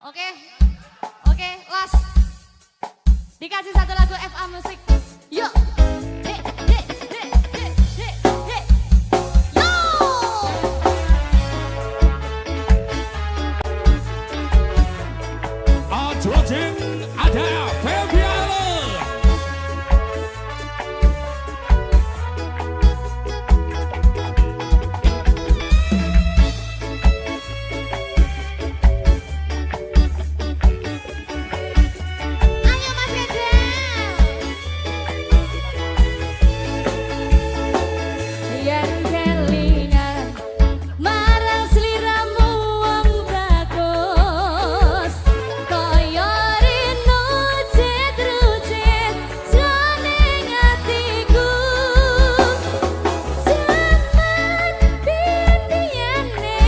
Oke, oke, las. Dikasih satu lagu FA Musik. Yuk. Dek, dek, dek, dek, dek, dek. Yo. Adrotin ada Febiala. Ayo Mas Eda. Yen kelingan marang sliramu wong bagus, kaya rino cedrucet jroning atiku. Zaman biyen-biyene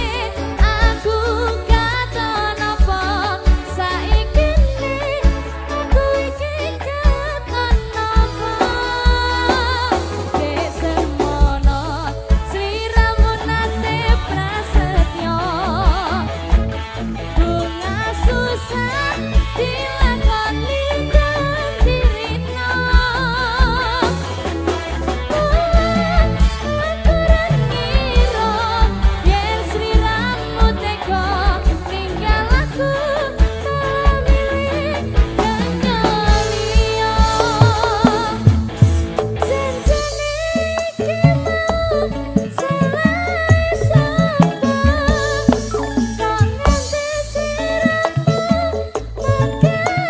aku katon apa, saikine aku iki katon apa. Dek semono sliramu nate prasetyo, bunga susah dilakoni dirino. Aturan ngira yen sliramu tega ninggal aku pamilih kanggo liya. Janjane iki mau selai sapa, kok nganti sliramu mengkene.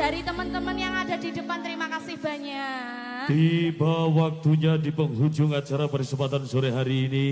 dari teman-teman yang ada di depan, terima kasih banyak. Tiba waktunya di penghujung acara persembahan sore hari ini.